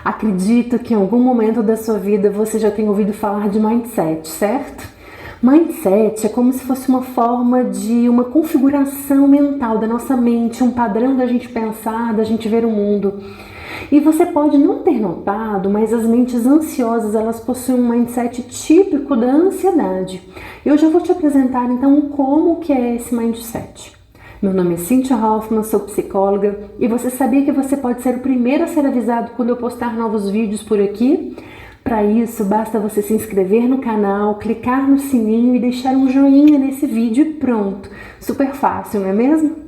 Acredito que em algum momento da sua vida você já tenha ouvido falar de mindset, certo? Mindset é como se fosse uma forma de uma configuração mental da nossa mente, um padrão da gente pensar, da gente ver o mundo. E você pode não ter notado, mas as mentes ansiosas, elas possuem um mindset típico da ansiedade. E hoje eu vou te apresentar então como que é esse mindset. Meu nome é Cynthia Hoffman, sou psicóloga, e você sabia que você pode ser o primeiro a ser avisado quando eu postar novos vídeos por aqui? Para isso, basta você se inscrever no canal, clicar no sininho e deixar um joinha nesse vídeo e pronto. Super fácil, não é mesmo?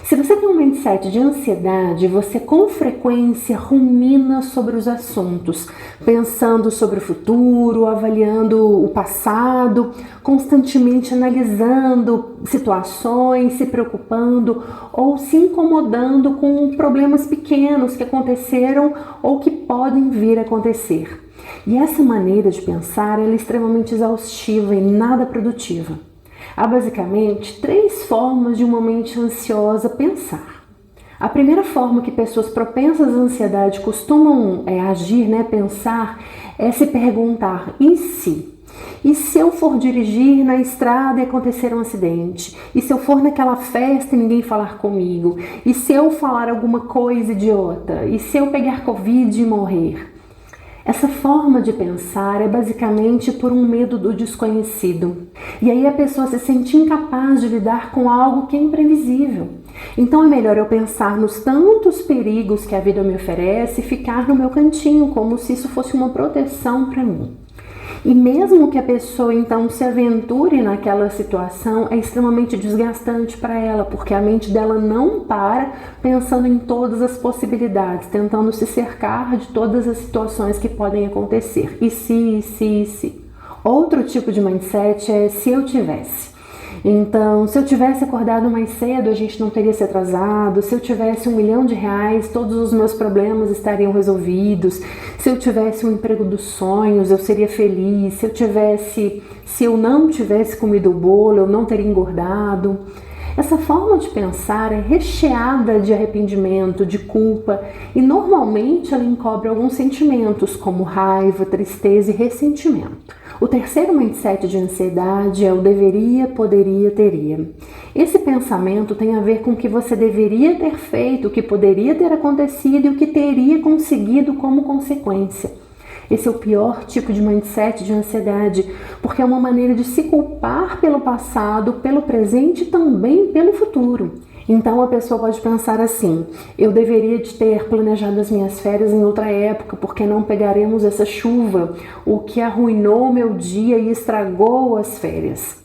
Se você tem um mindset de ansiedade, você com frequência rumina sobre os assuntos, pensando sobre o futuro, avaliando o passado, constantemente analisando situações, se preocupando ou se incomodando com problemas pequenos que aconteceram ou que podem vir a acontecer. E essa maneira de pensar é extremamente exaustiva e nada produtiva. Há basicamente 3 formas de uma mente ansiosa pensar. A primeira forma que pessoas propensas à ansiedade costumam agir, pensar, é se perguntar: e se? E se eu for dirigir na estrada e acontecer um acidente? E se eu for naquela festa e ninguém falar comigo? E se eu falar alguma coisa idiota? E se eu pegar Covid e morrer? Essa forma de pensar é basicamente por um medo do desconhecido. E aí a pessoa se sente incapaz de lidar com algo que é imprevisível. Então é melhor eu pensar nos tantos perigos que a vida me oferece e ficar no meu cantinho, como se isso fosse uma proteção para mim. E mesmo que a pessoa então se aventure naquela situação, é extremamente desgastante para ela, porque a mente dela não para pensando em todas as possibilidades, tentando se cercar de todas as situações que podem acontecer. E se? Outro tipo de mindset é se eu tivesse. Então, se eu tivesse acordado mais cedo, a gente não teria se atrasado. Se eu tivesse R$1 milhão, todos os meus problemas estariam resolvidos. Se eu tivesse um emprego dos sonhos, eu seria feliz. Se eu não tivesse comido o bolo, eu não teria engordado. Essa forma de pensar é recheada de arrependimento, de culpa, e normalmente ela encobre alguns sentimentos como raiva, tristeza e ressentimento. O terceiro mindset de ansiedade é o deveria, poderia, teria. Esse pensamento tem a ver com o que você deveria ter feito, o que poderia ter acontecido e o que teria conseguido como consequência. Esse é o pior tipo de mindset de ansiedade, porque é uma maneira de se culpar pelo passado, pelo presente e também pelo futuro. Então a pessoa pode pensar assim: eu deveria de ter planejado as minhas férias em outra época, porque não pegaremos essa chuva, o que arruinou meu dia e estragou as férias.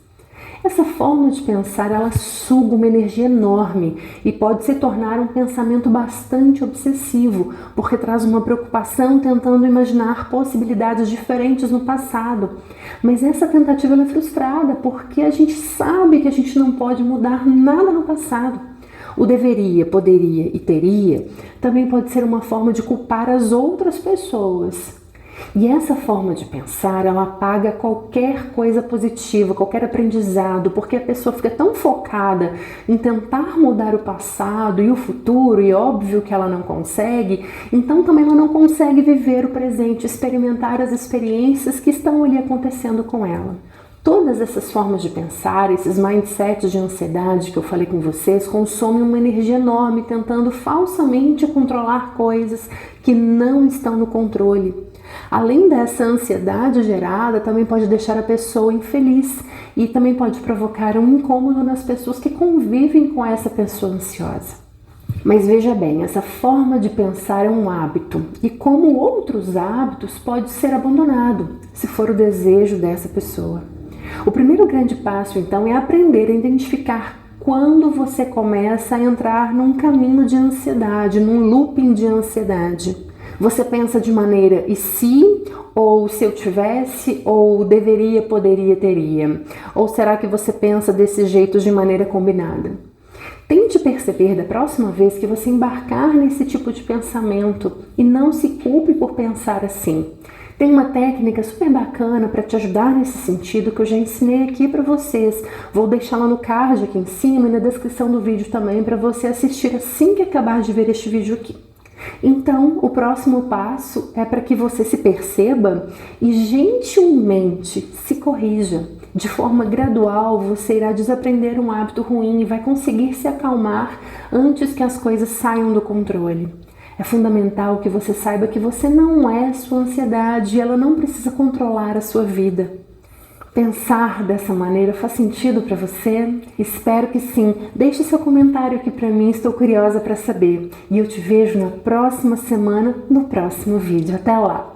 Essa forma de pensar, ela suga uma energia enorme e pode se tornar um pensamento bastante obsessivo, porque traz uma preocupação tentando imaginar possibilidades diferentes no passado. Mas essa tentativa é frustrada, porque a gente sabe que a gente não pode mudar nada no passado. O deveria, poderia e teria também pode ser uma forma de culpar as outras pessoas. E essa forma de pensar, ela apaga qualquer coisa positiva, qualquer aprendizado, porque a pessoa fica tão focada em tentar mudar o passado e o futuro, e óbvio que ela não consegue, então também ela não consegue viver o presente, experimentar as experiências que estão ali acontecendo com ela. Todas essas formas de pensar, esses mindsets de ansiedade que eu falei com vocês, consomem uma energia enorme, tentando falsamente controlar coisas que não estão no controle. Além dessa ansiedade gerada, também pode deixar a pessoa infeliz e também pode provocar um incômodo nas pessoas que convivem com essa pessoa ansiosa. Mas veja bem, essa forma de pensar é um hábito e, como outros hábitos, pode ser abandonado, se for o desejo dessa pessoa. O primeiro grande passo, então, é aprender a identificar quando você começa a entrar num caminho de ansiedade, num looping de ansiedade. Você pensa de maneira e se, ou se eu tivesse, ou deveria, poderia, teria? Ou será que você pensa desse jeito de maneira combinada? Tente perceber da próxima vez que você embarcar nesse tipo de pensamento e não se culpe por pensar assim. Tem uma técnica super bacana para te ajudar nesse sentido que eu já ensinei aqui para vocês. Vou deixar lá no card aqui em cima e na descrição do vídeo também para você assistir assim que acabar de ver este vídeo aqui. Então, o próximo passo é para que você se perceba e gentilmente se corrija. De forma gradual, você irá desaprender um hábito ruim e vai conseguir se acalmar antes que as coisas saiam do controle. É fundamental que você saiba que você não é sua ansiedade e ela não precisa controlar a sua vida. Pensar dessa maneira faz sentido para você? Espero que sim. Deixe seu comentário aqui para mim, estou curiosa para saber. E eu te vejo na próxima semana, no próximo vídeo. Até lá!